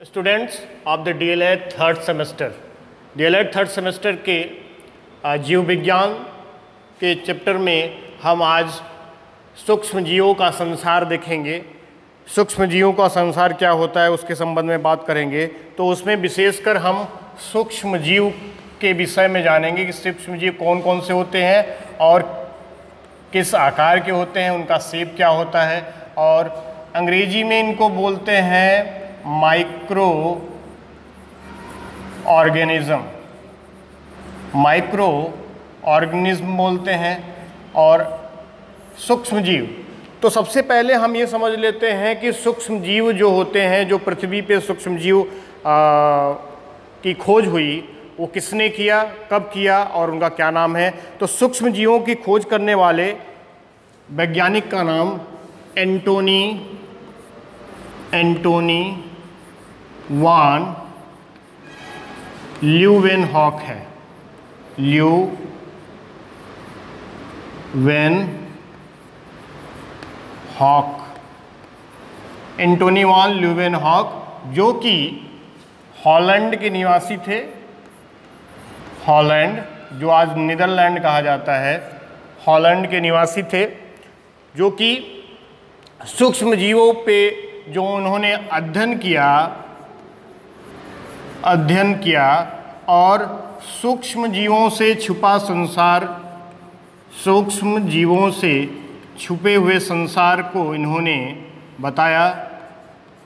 Students of the DLED third semester, DLED third semester के जीव विज्ञान के चैप्टर में हम आज सूक्ष्म जीवों का संसार देखेंगे। सूक्ष्म जीवों का संसार क्या होता है उसके संबंध में बात करेंगे। तो उसमें विशेषकर हम सूक्ष्म जीव के विषय में जानेंगे कि सूक्ष्म जीव कौन कौन से होते हैं और किस आकार के होते हैं, उनका शेप क्या होता है, और अंग्रेजी में इनको बोलते हैं माइक्रो ऑर्गेनिज्म, माइक्रो ऑर्गेनिज्म बोलते हैं, और सूक्ष्म जीव। तो सबसे पहले हम ये समझ लेते हैं कि सूक्ष्म जीव जो होते हैं, जो पृथ्वी पे सूक्ष्म जीव की खोज हुई वो किसने किया, कब किया और उनका क्या नाम है। तो सूक्ष्म जीवों की खोज करने वाले वैज्ञानिक का नाम एंटोनी वान ल्यूवेनहॉक है। एंटोनी वान ल्यूवेनहॉक, जो कि हॉलैंड के निवासी थे। हॉलैंड, जो आज नीदरलैंड कहा जाता है, हॉलैंड के निवासी थे, जो कि सूक्ष्म जीवों पे जो उन्होंने अध्ययन किया और सूक्ष्म जीवों से छुपा संसार, सूक्ष्म जीवों से छुपे हुए संसार को इन्होंने बताया।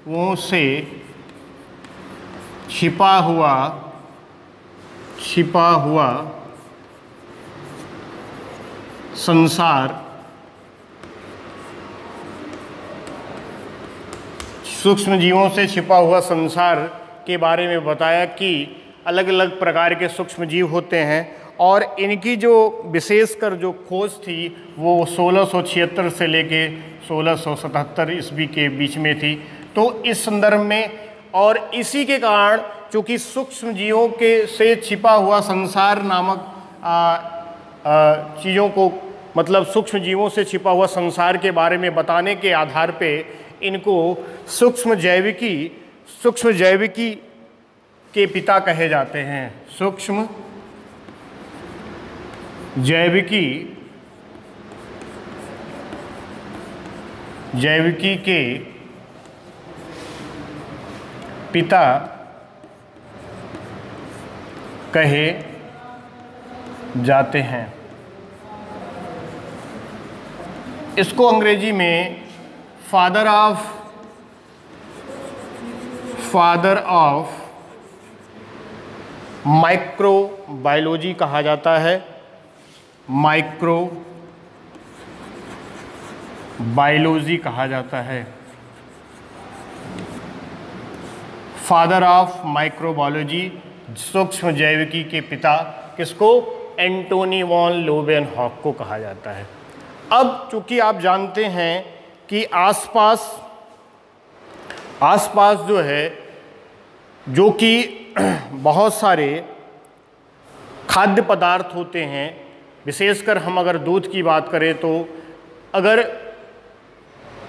वो से छिपा हुआ संसार, सूक्ष्म जीवों से छिपा हुआ संसार के बारे में बताया कि अलग अलग प्रकार के सूक्ष्म जीव होते हैं और इनकी जो विशेषकर जो खोज थी वो 1676 से लेके 1677 ईस्वी के बीच में थी। तो इस संदर्भ में और इसी के कारण चूँकि सूक्ष्म जीवों के से छिपा हुआ संसार नामक चीज़ों को, मतलब सूक्ष्म जीवों से छिपा हुआ संसार के बारे में बताने के आधार पे इनको सूक्ष्म जैविकी के पिता कहे जाते हैं। सूक्ष्म जैविकी के पिता कहे जाते हैं। इसको अंग्रेजी में फादर ऑफ माइक्रोबायोलॉजी कहा जाता है। माइक्रोबायोलॉजी कहा जाता है। फादर ऑफ माइक्रोबायोलॉजी, सूक्ष्म जैविकी के पिता, किसको? एंटोनी वॉन ल्यूवेनहॉक को कहा जाता है। अब चूंकि आप जानते हैं कि आसपास जो है, जो कि बहुत सारे खाद्य पदार्थ होते हैं, विशेषकर हम अगर दूध की बात करें तो अगर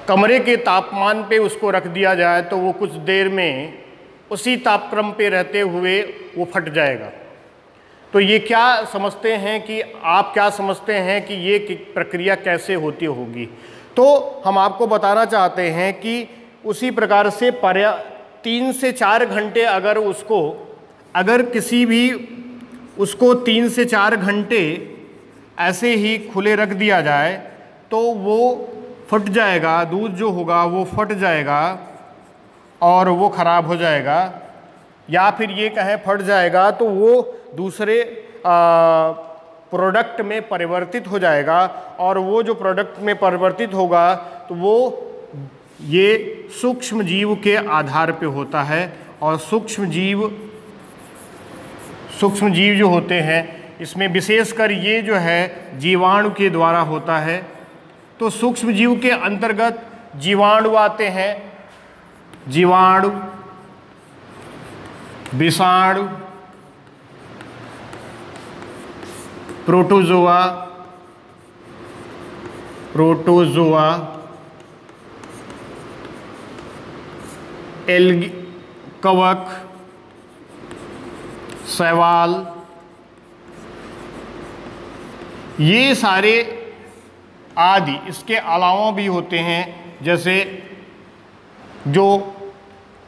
कमरे के तापमान पे उसको रख दिया जाए तो वो कुछ देर में उसी तापक्रम पे रहते हुए वो फट जाएगा। तो ये क्या समझते हैं कि आप क्या समझते हैं कि ये प्रक्रिया कैसे होती होगी? तो हम आपको बताना चाहते हैं कि उसी प्रकार से 3 से 4 घंटे अगर किसी भी उसको 3 से 4 घंटे ऐसे ही खुले रख दिया जाए तो वो फट जाएगा, दूध जो होगा वो फट जाएगा और वो ख़राब हो जाएगा, या फिर ये कहें फट जाएगा तो वो दूसरे प्रोडक्ट में परिवर्तित हो जाएगा, और वो जो प्रोडक्ट में परिवर्तित होगा तो वो ये सूक्ष्म जीव के आधार पे होता है। और सूक्ष्म जीव जो होते हैं इसमें विशेषकर ये जो है जीवाणु के द्वारा होता है। तो सूक्ष्म जीव के अंतर्गत जीवाणु आते हैं, जीवाणु, विषाणु, प्रोटोजोआ, कवक, शैवाल, ये सारे आदि। इसके अलावा भी होते हैं जैसे जो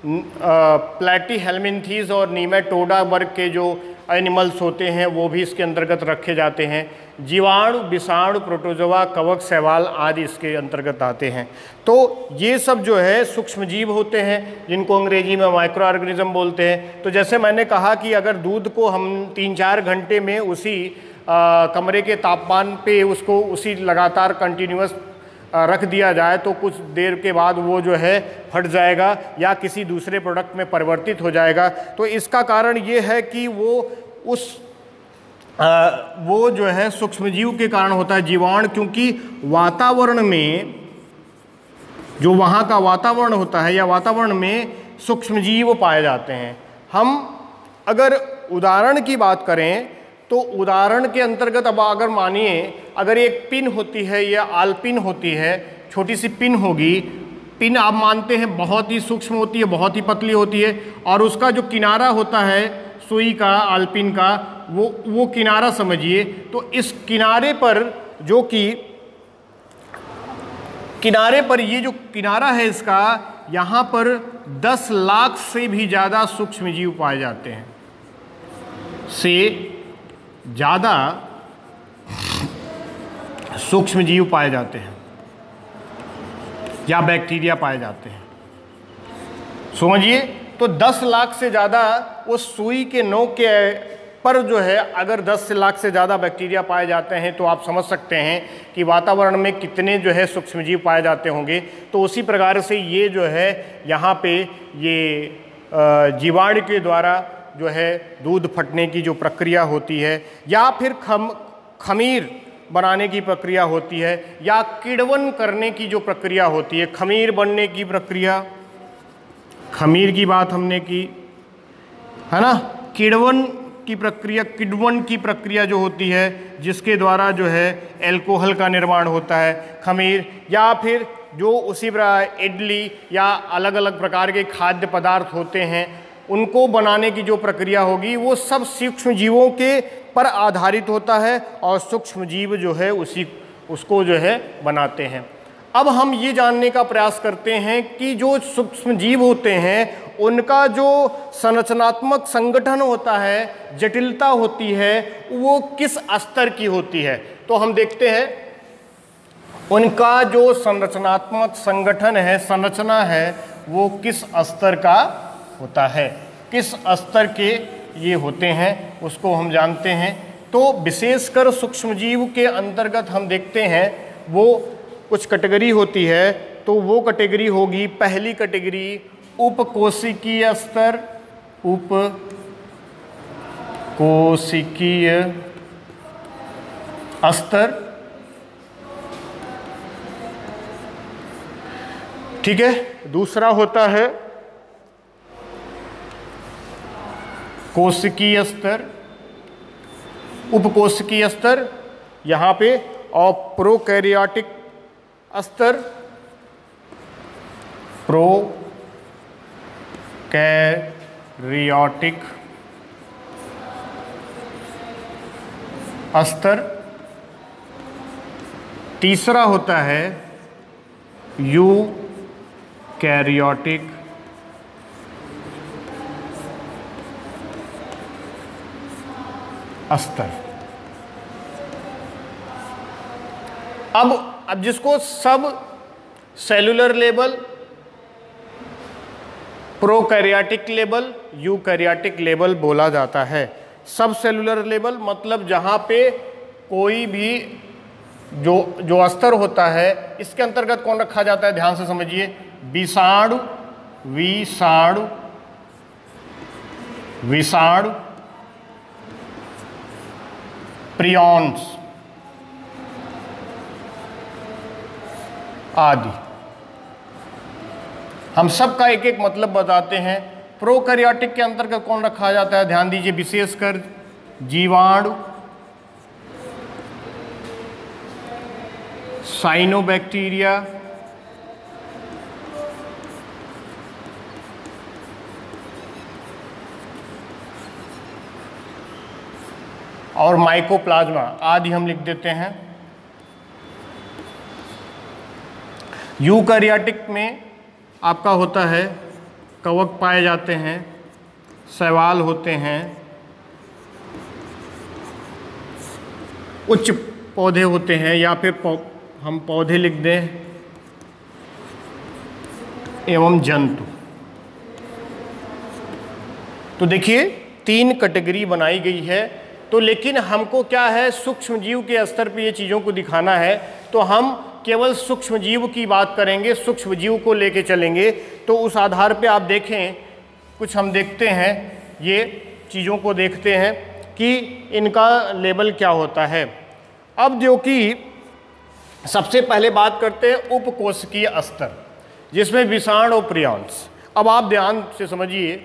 प्लैटीहेल्मिन्थीज और नीमेटोडा वर्ग के जो एनिमल्स होते हैं वो भी इसके अंतर्गत रखे जाते हैं। जीवाणु, विषाणु, प्रोटोजोआ, कवक, शैवाल आदि इसके अंतर्गत आते हैं। तो ये सब जो है सूक्ष्मजीव होते हैं जिनको अंग्रेजी में माइक्रो ऑर्गेनिज्म बोलते हैं। तो जैसे मैंने कहा कि अगर दूध को हम 3-4 घंटे में उसी कमरे के तापमान पे उसको उसी लगातार कंटिन्यूअस रख दिया जाए तो कुछ देर के बाद वो जो है फट जाएगा या किसी दूसरे प्रोडक्ट में परिवर्तित हो जाएगा। तो इसका कारण ये है कि वो जो है सूक्ष्मजीव के कारण होता है, जीवाणु, क्योंकि वातावरण में जो वहाँ का वातावरण होता है या वातावरण में सूक्ष्मजीव पाए जाते हैं। हम अगर उदाहरण की बात करें तो उदाहरण के अंतर्गत अब अगर मानिए अगर एक पिन होती है या आलपिन होती है, छोटी सी पिन होगी। पिन आप मानते हैं बहुत ही सूक्ष्म होती है, बहुत ही पतली होती है, और उसका जो किनारा होता है सुई का, आलपिन का, वो किनारा समझिए। तो इस किनारे पर जो कि किनारे पर ये जो किनारा है इसका, यहाँ पर 10 लाख से भी ज़्यादा सूक्ष्मजीव पाए जाते हैं, से ज़्यादा सूक्ष्मजीव पाए जाते हैं या बैक्टीरिया पाए जाते हैं। समझिए, तो 10 लाख से ज़्यादा उस सुई के नोक के पर जो है अगर 10 लाख से ज़्यादा बैक्टीरिया पाए जाते हैं तो आप समझ सकते हैं कि वातावरण में कितने जो है सूक्ष्मजीव पाए जाते होंगे। तो उसी प्रकार से ये जो है यहाँ पे ये जीवाणु के द्वारा जो है दूध फटने की जो प्रक्रिया होती है या फिर खमीर बनाने की प्रक्रिया होती है या किण्वन करने की जो प्रक्रिया होती है, खमीर बनने की प्रक्रिया, खमीर की बात हमने की है ना। किण्वन की प्रक्रिया जो होती है जिसके द्वारा जो है एल्कोहल का निर्माण होता है, खमीर, या फिर जो उसी प्रकार इडली या अलग अलग प्रकार के खाद्य पदार्थ होते हैं उनको बनाने की जो प्रक्रिया होगी वो सब सूक्ष्म जीवों के पर आधारित होता है और सूक्ष्म जीव जो है उसको जो है बनाते हैं। अब हम ये जानने का प्रयास करते हैं कि जो सूक्ष्म जीव होते हैं उनका जो संरचनात्मक संगठन होता है, जटिलता होती है, वो किस स्तर की होती है। तो हम देखते हैं उनका जो संरचनात्मक संगठन है, संरचना है, वो किस स्तर का होता है, किस स्तर के ये होते हैं उसको हम जानते हैं। तो विशेषकर सूक्ष्मजीव के अंतर्गत हम देखते हैं वो कुछ कैटेगरी होती है। तो वो कैटेगरी होगी, पहली कैटेगरी उपकोशिकीय स्तर, उपकोशिकीय स्तर, ठीक है। दूसरा होता है कोशिकीय स्तर, उपकोशिकीय स्तर यहाँ पे, और प्रोकैरियोटिक स्तर, प्रोकैरियोटिक स्तर। तीसरा होता है यूकैरियोटिक स्तर। अब जिसको सब cellular level, prokaryotic level, eukaryotic level बोला जाता है। सब सेलुलर लेवल मतलब जहाँ पे कोई भी जो स्तर होता है इसके अंतर्गत कौन रखा जाता है, ध्यान से समझिए, विषाणु, विषाणु, विषाणु, प्रियॉन्स आदि। हम सब का एक एक मतलब बताते हैं। प्रोकैरियोटिक के अंतर्गत कौन रखा जाता है, ध्यान दीजिए, विशेषकर जीवाणु, साइनोबैक्टीरिया, और माइकोप्लाज्मा आदि हम लिख देते हैं। यूकैरियोटिक में आपका होता है कवक पाए जाते हैं, शैवाल होते हैं, उच्च पौधे होते हैं, या फिर हम पौधे लिख दें, एवं जंतु। तो देखिए 3 कैटेगरी बनाई गई है। तो लेकिन हमको क्या है, सूक्ष्म जीव के स्तर पे ये चीज़ों को दिखाना है, तो हम केवल सूक्ष्म जीव की बात करेंगे, सूक्ष्म जीव को लेके चलेंगे। तो उस आधार पे आप देखें, कुछ हम देखते हैं, ये चीज़ों को देखते हैं कि इनका लेवल क्या होता है। अब जो कि सबसे पहले बात करते हैं उपकोशिकीय स्तर, जिसमें विषाणु और प्रियांश। अब आप ध्यान से समझिए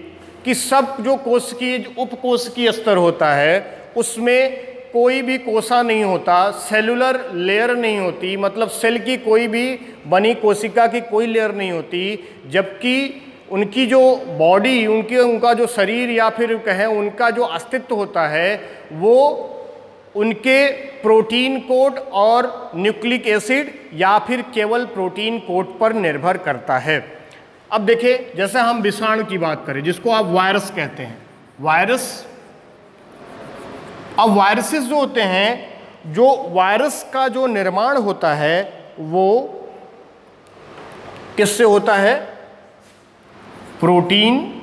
कि सब जो कोशिकीय उपकोशिकीय स्तर होता है उसमें कोई भी कोसा नहीं होता, सेलुलर लेयर नहीं होती, मतलब सेल की कोई भी बनी कोशिका की कोई लेयर नहीं होती, जबकि उनकी जो बॉडी, उनका जो शरीर या फिर कहें उनका जो अस्तित्व होता है वो उनके प्रोटीन कोट और न्यूक्लिक एसिड या फिर केवल प्रोटीन कोट पर निर्भर करता है। अब देखिए, जैसे हम विषाणु की बात करें, जिसको आप वायरस कहते हैं, वायरस। अब वायरसेस जो होते हैं, जो वायरस का जो निर्माण होता है वो किससे होता है? प्रोटीन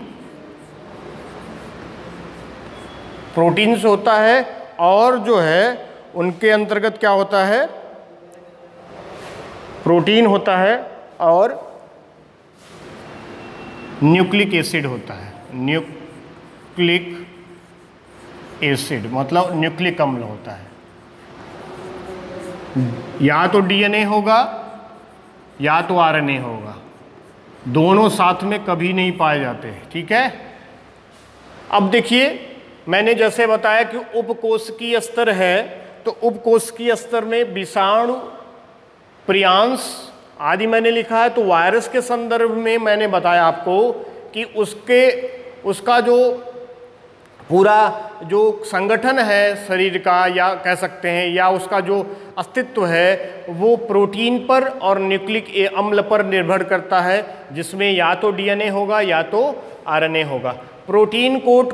से होता है, और जो है उनके अंतर्गत क्या होता है? प्रोटीन होता है और न्यूक्लिक एसिड होता है। न्यूक्लिक एसिड मतलब न्यूक्लिक अम्ल होता है। या तो डीएनए होगा या तो आरएनए होगा, दोनों साथ में कभी नहीं पाए जाते। ठीक है। अब देखिए, मैंने जैसे बताया कि उपकोशिकीय स्तर है, तो उपकोशिकीय स्तर में विषाणु, प्रियांश आदि मैंने लिखा है। तो वायरस के संदर्भ में मैंने बताया आपको कि उसका जो पूरा जो संगठन है शरीर का, या कह सकते हैं, या उसका जो अस्तित्व है वो प्रोटीन पर और न्यूक्लिक अम्ल पर निर्भर करता है, जिसमें या तो डीएनए होगा या तो आरएनए होगा। प्रोटीन कोट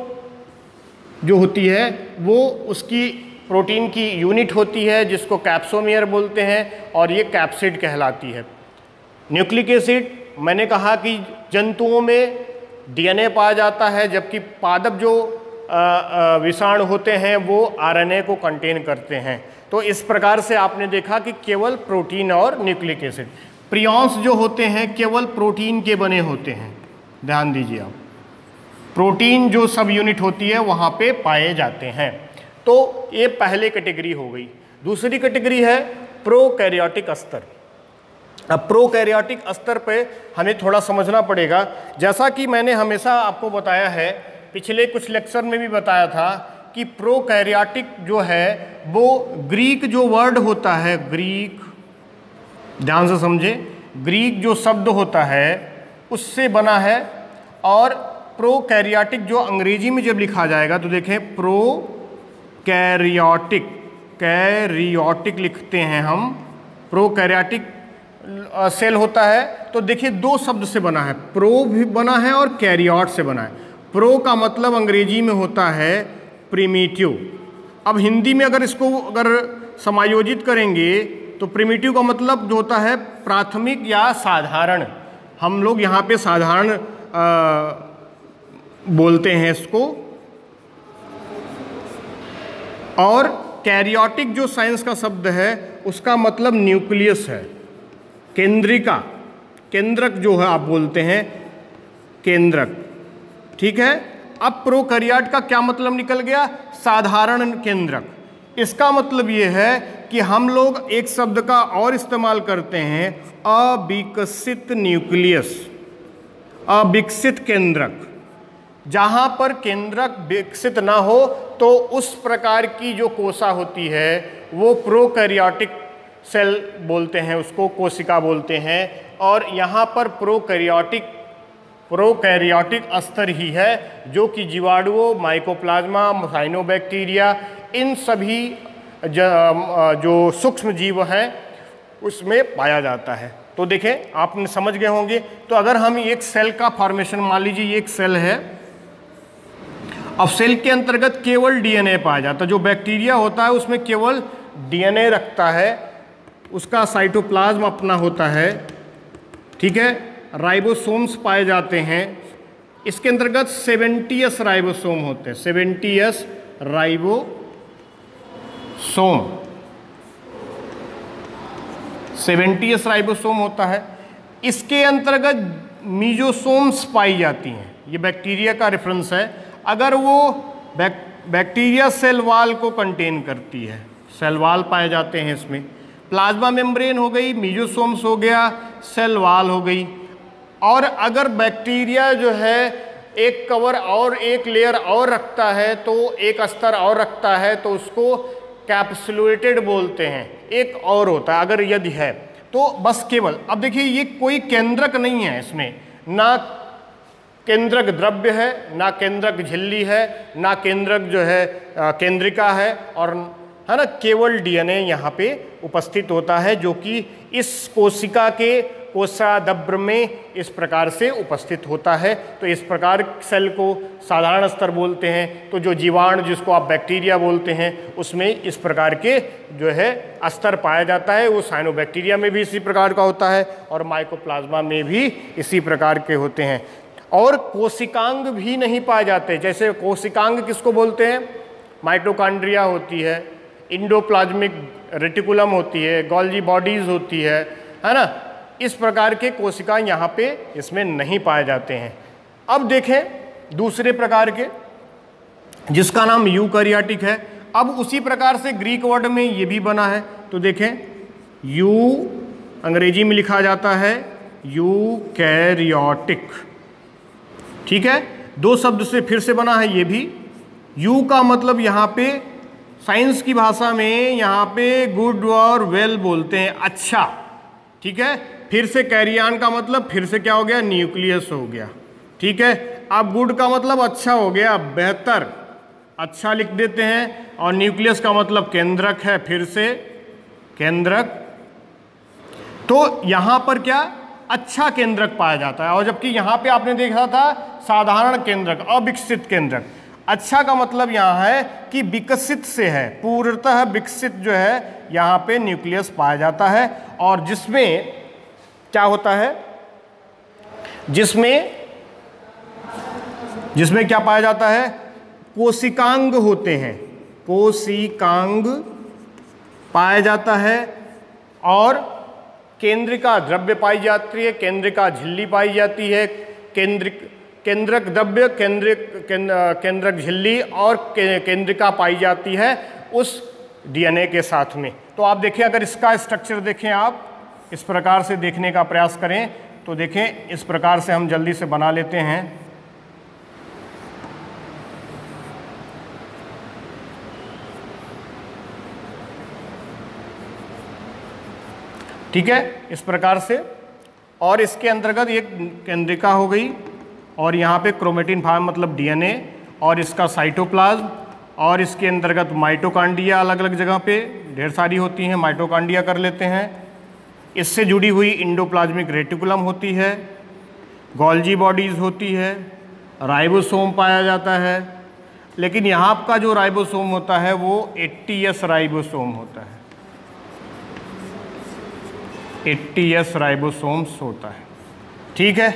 जो होती है वो उसकी प्रोटीन की यूनिट होती है, जिसको कैप्सोमियर बोलते हैं, और ये कैप्सिड कहलाती है। न्यूक्लिक एसिड मैंने कहा कि जंतुओं में डीएनए पाया जाता है, जबकि पादप जो विषाणु होते हैं वो आरएनए को कंटेन करते हैं। तो इस प्रकार से आपने देखा कि केवल प्रोटीन और न्यूक्लिक एसिड। प्रियांश जो होते हैं केवल प्रोटीन के बने होते हैं, ध्यान दीजिए आप, प्रोटीन जो सब यूनिट होती है वहाँ पे पाए जाते हैं। तो ये पहले कैटेगरी हो गई। दूसरी कैटेगरी है प्रोकैरियोटिक स्तर। अब प्रोकैरियोटिक स्तर पे हमें थोड़ा समझना पड़ेगा। जैसा कि मैंने हमेशा आपको बताया है, पिछले कुछ लेक्चर में भी बताया था कि प्रोकैरियोटिक जो है वो ग्रीक जो वर्ड होता है, ग्रीक, ध्यान से समझे, ग्रीक जो शब्द होता है उससे बना है। और प्रोकैरियोटिक जो अंग्रेजी में जब लिखा जाएगा तो देखें, प्रोकैरियोटिक, कैरियोटिक लिखते हैं हम, प्रोकैरियोटिक सेल होता है। तो देखिए 2 शब्द से बना है, प्रो भी बना है और कैरियोट से बना है। प्रो का मतलब अंग्रेजी में होता है प्रिमिटिव। अब हिंदी में अगर इसको समायोजित करेंगे तो प्रिमिटिव का मतलब जो होता है प्राथमिक या साधारण। हम लोग यहाँ पे साधारण बोलते हैं इसको। और कैरियोटिक जो साइंस का शब्द है उसका मतलब न्यूक्लियस है, केंद्रिका, केंद्रक जो है आप बोलते हैं, केंद्रक। ठीक है। अब प्रोकैरियोट का क्या मतलब निकल गया? साधारण केंद्रक। इसका मतलब ये है कि हम लोग एक शब्द का और इस्तेमाल करते हैं, अविकसित न्यूक्लियस, अविकसित केंद्रक। जहाँ पर केंद्रक विकसित ना हो तो उस प्रकार की जो कोशा होती है वो प्रोकैरियोटिक सेल बोलते हैं, उसको कोशिका बोलते हैं। और यहाँ पर प्रोकैरियोटिक स्तर ही है जो कि जीवाणुओं, माइकोप्लाज्मा, साइनोबैक्टीरिया इन सभी जो सूक्ष्म जीव हैं उसमें पाया जाता है। तो देखें, आपने समझ गए होंगे। तो अगर हम एक सेल का फॉर्मेशन, मान लीजिए ये एक सेल है, अब सेल के अंतर्गत केवल डीएनए पाया जाता है। जो बैक्टीरिया होता है उसमें केवल डीएनए रखता है, उसका साइटोप्लाज्म अपना होता है, ठीक है। राइबोसोम्स पाए जाते हैं, इसके अंतर्गत 70s राइबोसोम होते हैं, 70s राइबोसोम, 70s राइबोसोम होता है। इसके अंतर्गत मीजोसोम्स पाई जाती हैं, ये बैक्टीरिया का रेफरेंस है। अगर वो बैक्टीरिया सेल वाल को कंटेन करती है, सेल वाल पाए जाते हैं इसमें। प्लाज्मा मेम्ब्रेन हो गई, मीजोसोम्स हो गया, सेल वाल हो गई। और अगर बैक्टीरिया जो है एक कवर और एक लेयर और रखता है, तो एक स्तर और रखता है, तो उसको कैप्सुलेटेड बोलते हैं। एक और होता है अगर यदि है तो बस केवल। अब देखिए, ये कोई केंद्रक नहीं है, इसमें ना केंद्रक द्रव्य है, ना केंद्रक झिल्ली है, ना केंद्रक जो है केंद्रिका है, और है ना, केवल डीएनए यहाँ पे उपस्थित होता है, जो कि इस कोशिका के कोशाद्रव्य में इस प्रकार से उपस्थित होता है। तो इस प्रकार सेल को साधारण स्तर बोलते हैं। तो जो जीवाणु, जिसको आप बैक्टीरिया बोलते हैं, उसमें इस प्रकार के जो है स्तर पाया जाता है। वो साइनोबैक्टीरिया में भी इसी प्रकार का होता है और माइकोप्लाज्मा में भी इसी प्रकार के होते हैं। और कोशिकांग भी नहीं पाए जाते। जैसे कोशिकांग किसको बोलते हैं? माइटोकॉन्ड्रिया होती है, इंडोप्लाज्मिक रेटिकुलम होती है, गोल्जी बॉडीज होती है ना। इस प्रकार के कोशिकाएं यहाँ पे इसमें नहीं पाए जाते हैं। अब देखें दूसरे प्रकार के, जिसका नाम यूकैरियोटिक है। अब उसी प्रकार से ग्रीक वर्ड में ये भी बना है। तो देखें, यू अंग्रेजी में लिखा जाता है यूकैरियोटिक, ठीक है। दो शब्द से फिर से बना है ये भी। यू का मतलब यहाँ पे साइंस की भाषा में यहाँ पे गुड और वेल बोलते हैं, अच्छा, ठीक है। फिर से कैरियन का मतलब फिर से क्या हो गया? न्यूक्लियस हो गया, ठीक है। अब गुड का मतलब अच्छा हो गया, बेहतर, अच्छा लिख देते हैं। और न्यूक्लियस का मतलब केंद्रक है, फिर से केंद्रक। तो यहाँ पर क्या? अच्छा केंद्रक पाया जाता है। और जबकि यहाँ पे आपने देखा था साधारण केंद्रक, अविकसित केंद्रक। अच्छा का मतलब यहाँ है कि विकसित से है, पूर्णतः विकसित जो है यहाँ पे न्यूक्लियस पाया जाता है। और जिसमें क्या होता है? जिसमें क्या पाया जाता है? कोशिकांग होते हैं, कोशिकांग पाया जाता है। और केंद्रिका द्रव्य पाई जाती है, केंद्रिका झिल्ली पाई जाती है, केंद्रक द्रव्य, केंद्रक झिल्ली और केंद्रिका पाई जाती है उस डीएनए के साथ में। तो आप देखिए, अगर इसका स्ट्रक्चर देखें, आप इस प्रकार से देखने का प्रयास करें तो देखें, इस प्रकार से हम जल्दी से बना लेते हैं। ठीक है, इस प्रकार से। और इसके अंतर्गत एक केंद्रिका हो गई, और यहाँ पे क्रोमेटिन फार्म मतलब डीएनए, और इसका साइटोप्लाज्म, और इसके अंतर्गत माइटोकॉन्ड्रिया अलग अलग जगह पे ढेर सारी होती हैं, माइटोकॉन्ड्रिया कर लेते हैं। इससे जुड़ी हुई इंडोप्लाज्मिक रेटिकुलम होती है, गोल्जी बॉडीज़ होती है, राइबोसोम पाया जाता है। लेकिन यहाँ का जो राइबोसोम होता है वो 80s राइबोसोम होता है, 80s राइबोसोम्स होता है, ठीक है।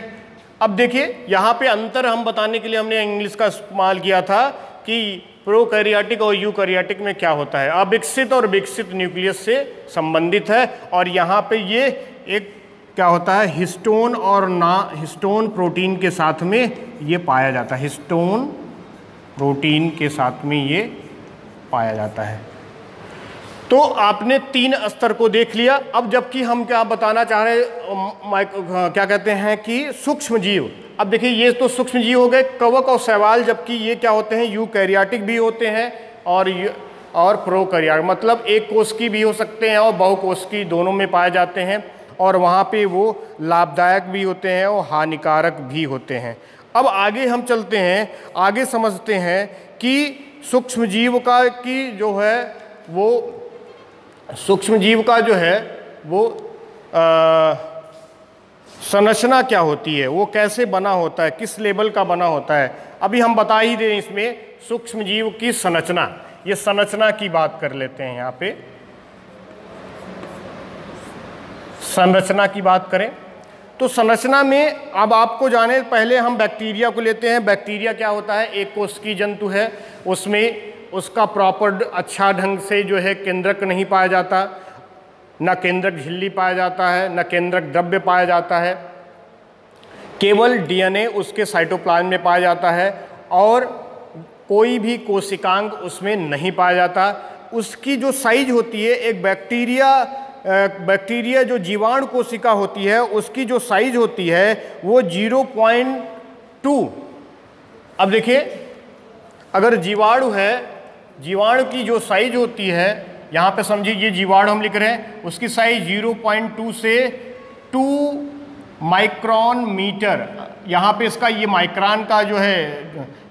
अब देखिए, यहाँ पे अंतर हम बताने के लिए हमने इंग्लिश का इस्तेमाल किया था कि प्रोकैरियोटिक और यूकैरियोटिक में क्या होता है। अविकसित और विकसित न्यूक्लियस से संबंधित है। और यहाँ पे ये एक क्या होता है? हिस्टोन और हिस्टोन प्रोटीन के साथ में ये पाया जाता है, हिस्टोन प्रोटीन के साथ में ये पाया जाता है। तो आपने 3 स्तर को देख लिया। अब जबकि हम क्या बताना चाह रहे हैं, क्या कहते हैं कि सूक्ष्म जीव। अब देखिए, ये तो सूक्ष्म जीव हो गए, कवक और शैवाल, जबकि ये क्या होते हैं? यूकैरियोटिक भी होते हैं और प्रोकैरियोटिक, मतलब एक कोशिकी भी हो सकते हैं और बहुकोशिकी, दोनों में पाए जाते हैं। और वहाँ पे वो लाभदायक भी होते हैं और हानिकारक भी होते हैं। अब आगे हम चलते हैं, आगे समझते हैं कि सूक्ष्मजीव का की जो है वो सूक्ष्मजीव का जो है वो संरचना क्या होती है, वो कैसे बना होता है, किस लेवल का बना होता है, अभी हम बता ही दें इसमें सूक्ष्मजीव की संरचना। ये संरचना की बात कर लेते हैं। यहाँ पे संरचना की बात करें तो संरचना में अब आपको जाने पहले हम बैक्टीरिया को लेते हैं। बैक्टीरिया क्या होता है, एक कोशिकीय जंतु है, उसमें उसका प्रॉपर अच्छा ढंग से जो है केंद्रक नहीं पाया जाता, न केंद्रक झिल्ली पाया जाता है, न केंद्रक द्रव्य पाया जाता है, केवल डीएनए उसके साइटोप्लाज्म में पाया जाता है और कोई भी कोशिकांग उसमें नहीं पाया जाता। उसकी जो साइज होती है, एक बैक्टीरिया जो जीवाणु कोशिका होती है उसकी जो साइज होती है वो 0.2। अब देखिए, अगर जीवाणु है, जीवाणु की जो साइज होती है, यहाँ पे समझिए ये जीवाणु हम लिख रहे हैं, उसकी साइज 0.2 से 2 माइक्रोन मीटर, यहाँ पे इसका ये माइक्रोन का जो है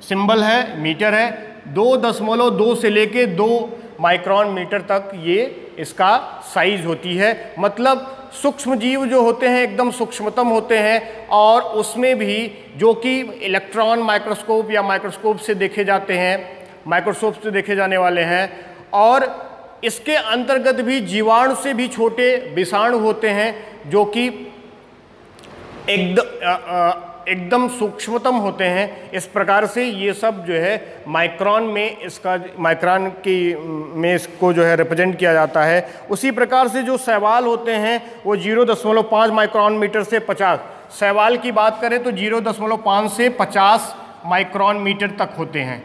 सिंबल है, मीटर है, 2.2 से लेके 2 माइक्रोन मीटर तक ये इसका साइज होती है। मतलब सूक्ष्मजीव जो होते हैं एकदम सूक्ष्मतम होते हैं और उसमें भी जो कि इलेक्ट्रॉन माइक्रोस्कोप या माइक्रोस्कोप से देखे जाते हैं, माइक्रोस्कोप से देखे जाने वाले हैं। और इसके अंतर्गत भी जीवाणु से भी छोटे विषाणु होते हैं जो कि एकदम सूक्ष्मतम होते हैं। इस प्रकार से ये सब जो है माइक्रोन में इसका माइक्रोन की में इसको जो है रिप्रेजेंट किया जाता है। उसी प्रकार से जो शैवाल होते हैं वो 0.5 माइक्रोन मीटर से 50, शैवाल की बात करें तो 0.5 से 50 माइक्रोन मीटर तक होते हैं।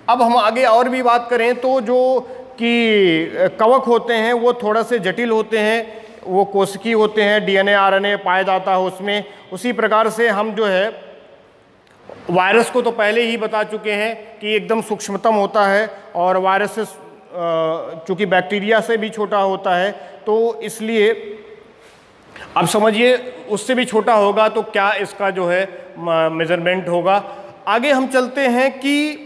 अब हम आगे और भी बात करें तो जो कि कवक होते हैं वो थोड़ा से जटिल होते हैं, वो कोशिकीय होते हैं, डीएनए आरएनए पाया जाता है उसमें। उसी प्रकार से हम जो है वायरस को तो पहले ही बता चुके हैं कि एकदम सूक्ष्मतम होता है और वायरस से चूँकि बैक्टीरिया से भी छोटा होता है तो इसलिए अब समझिए उससे भी छोटा होगा तो क्या इसका जो है मेजरमेंट होगा। आगे हम चलते हैं कि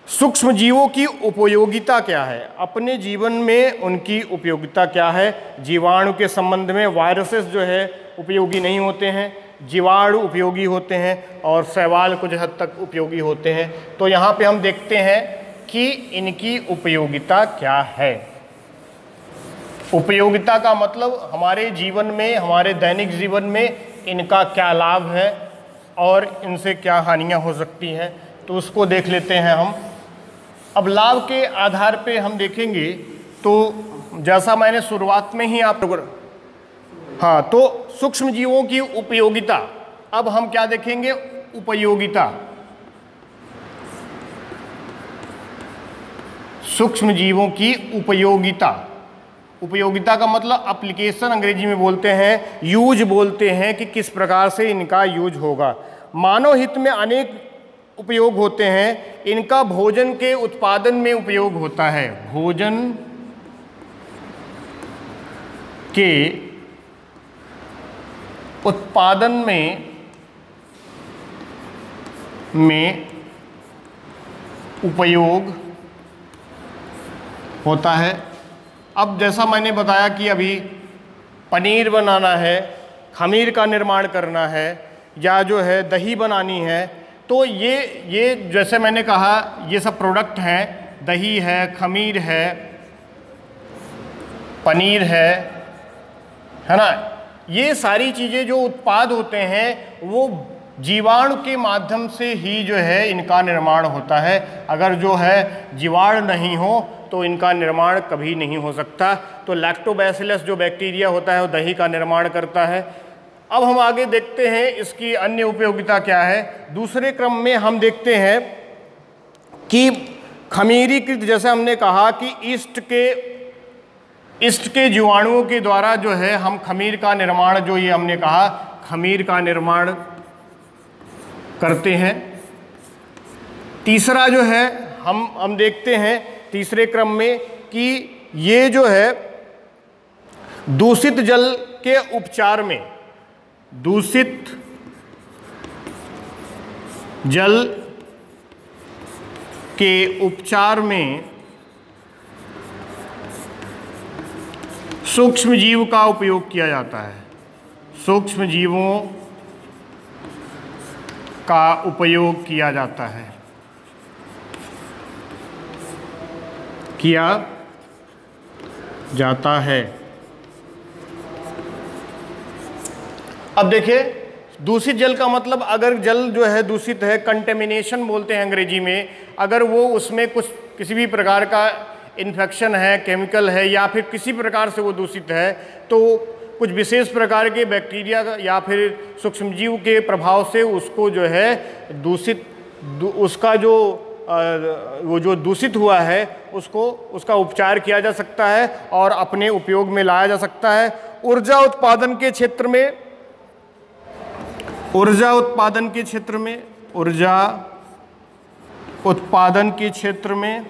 सूक्ष्म जीवों की उपयोगिता क्या है, अपने जीवन में उनकी उपयोगिता क्या है। जीवाणु के संबंध में वायरसेस जो है उपयोगी नहीं होते हैं, जीवाणु उपयोगी होते हैं और शैवाल कुछ हद तक उपयोगी होते हैं। तो यहाँ पे हम देखते हैं कि इनकी उपयोगिता क्या है। उपयोगिता का मतलब हमारे जीवन में, हमारे दैनिक जीवन में इनका क्या लाभ है और इनसे क्या हानियाँ हो सकती हैं, तो उसको देख लेते हैं हम। अब लाभ के आधार पे हम देखेंगे तो जैसा मैंने शुरुआत में ही आप हाँ, तो सूक्ष्म जीवों की उपयोगिता। अब हम क्या देखेंगे, उपयोगिता। सूक्ष्म जीवों की उपयोगिता। उपयोगिता का मतलब एप्लीकेशन अंग्रेजी में बोलते हैं, यूज बोलते हैं कि किस प्रकार से इनका यूज होगा। मानव हित में अनेक उपयोग होते हैं। इनका भोजन के उत्पादन में उपयोग होता है, भोजन के उत्पादन में उपयोग होता है। अब जैसा मैंने बताया कि अभी पनीर बनाना है, खमीर का निर्माण करना है या जो है दही बनानी है, तो ये जैसे मैंने कहा ये सब प्रोडक्ट हैं, दही है, खमीर है, पनीर है ना। ये सारी चीज़ें जो उत्पाद होते हैं वो जीवाणु के माध्यम से ही जो है इनका निर्माण होता है। अगर जो है जीवाणु नहीं हो तो इनका निर्माण कभी नहीं हो सकता। तो लैक्टोबैसिलस जो बैक्टीरिया होता है वो दही का निर्माण करता है। अब हम आगे देखते हैं इसकी अन्य उपयोगिता क्या है। दूसरे क्रम में हम देखते हैं कि खमीरीकृत, जैसे हमने कहा कि ईस्ट के जीवाणुओं के द्वारा जो है हम खमीर का निर्माण, जो ये हमने कहा खमीर का निर्माण करते हैं। तीसरा जो है हम देखते हैं तीसरे क्रम में कि ये जो है दूषित जल के उपचार में, दूषित जल के उपचार में सूक्ष्म जीव का उपयोग किया जाता है। सूक्ष्म जीवों का उपयोग किया जाता है, किया जाता है। अब देखिए, दूषित जल का मतलब, अगर जल जो है दूषित है, कंटेमिनेशन बोलते हैं अंग्रेजी में, अगर वो उसमें कुछ किसी भी प्रकार का इन्फेक्शन है, केमिकल है, या फिर किसी प्रकार से वो दूषित है, तो कुछ विशेष प्रकार के बैक्टीरिया या फिर सूक्ष्मजीव के प्रभाव से उसको जो है उसका जो वो जो दूषित हुआ है उसको उसका उपचार किया जा सकता है और अपने उपयोग में लाया जा सकता है। ऊर्जा उत्पादन के क्षेत्र में, ऊर्जा उत्पादन के क्षेत्र में, ऊर्जा उत्पादन के क्षेत्र में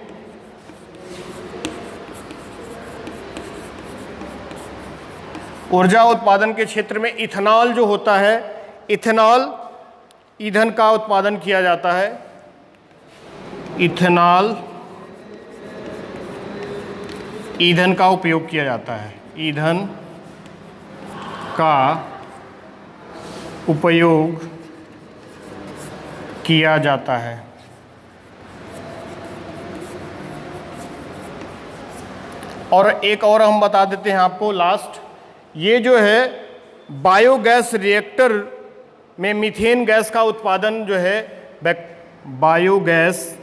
ऊर्जा उत्पादन के क्षेत्र में इथेनॉल जो होता है, इथेनॉल ईंधन का उत्पादन किया जाता है। इथेनॉल ईंधन का उपयोग किया जाता है, ईंधन का उपयोग किया जाता है। और एक और हम बता देते हैं आपको लास्ट, ये जो है बायोगैस रिएक्टर में मीथेन गैस का उत्पादन जो है, बायोगैस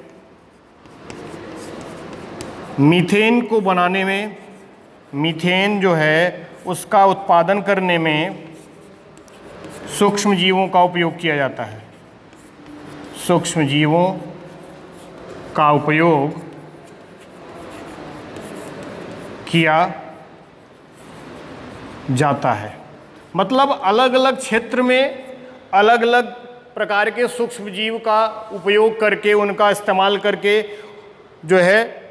मीथेन को बनाने में, मीथेन जो है उसका उत्पादन करने में सूक्ष्म जीवों का उपयोग किया जाता है। सूक्ष्म जीवों का उपयोग किया जाता है। मतलब अलग अलग क्षेत्र में अलग अलग प्रकार के सूक्ष्म जीव का उपयोग करके, उनका इस्तेमाल करके जो है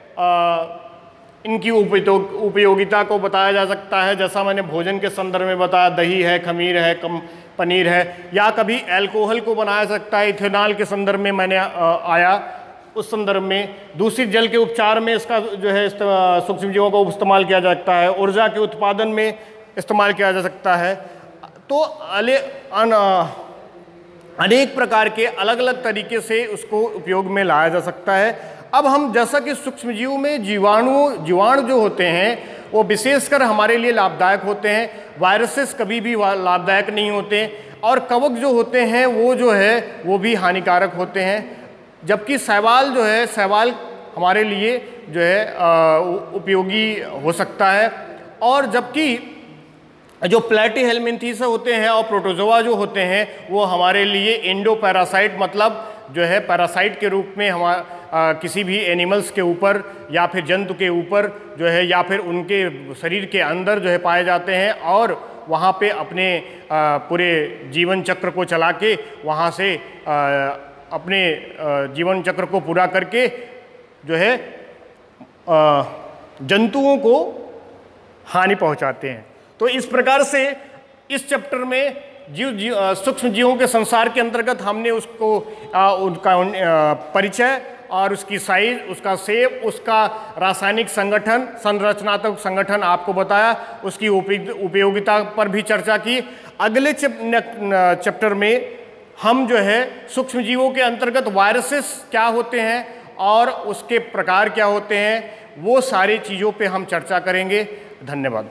इनकी उपयोगिता को बताया जा सकता है। जैसा मैंने भोजन के संदर्भ में बताया, दही है, खमीर है, पनीर है, या कभी अल्कोहल को बनाया सकता है। इथेनॉल के संदर्भ में मैंने आया, उस संदर्भ में दूषित जल के उपचार में इसका जो है सूक्ष्म जीवों का इस्तेमाल किया जा सकता है। ऊर्जा के उत्पादन में इस्तेमाल किया जा सकता है। तो अनेक प्रकार के अलग अलग तरीके से उसको उपयोग में लाया जा सकता है। अब हम, जैसा कि सूक्ष्मजीव में जीवाणु जो होते हैं वो विशेषकर हमारे लिए लाभदायक होते हैं, वायरसेस कभी भी लाभदायक नहीं होते, और कवक जो होते हैं वो जो है वो भी हानिकारक होते हैं। जबकि शैवाल जो है, शैवाल हमारे लिए जो है उपयोगी हो सकता है। और जबकि जो प्लेटीहेल्मिन्थेस होते हैं और प्रोटोजोआ जो होते हैं वो हमारे लिए एंडो पैरासाइट, मतलब जो है पैरासाइट के रूप में किसी भी एनिमल्स के ऊपर या फिर जंतु के ऊपर जो है या फिर उनके शरीर के अंदर जो है पाए जाते हैं, और वहाँ पे अपने पूरे जीवन चक्र को चला के वहाँ से अपने जीवन चक्र को पूरा करके जो है जंतुओं को हानि पहुँचाते हैं। तो इस प्रकार से इस चैप्टर में सूक्ष्म जीवों के संसार के अंतर्गत हमने उसको उनका परिचय और उसकी साइज, उसका शेप, उसका रासायनिक संगठन, संरचनात्मक संगठन आपको बताया, उसकी उपयोगिता पर भी चर्चा की। अगले चैप्टर में हम जो है सूक्ष्म जीवों के अंतर्गत वायरसेस क्या होते हैं और उसके प्रकार क्या होते हैं, वो सारी चीज़ों पे हम चर्चा करेंगे। धन्यवाद।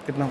कितना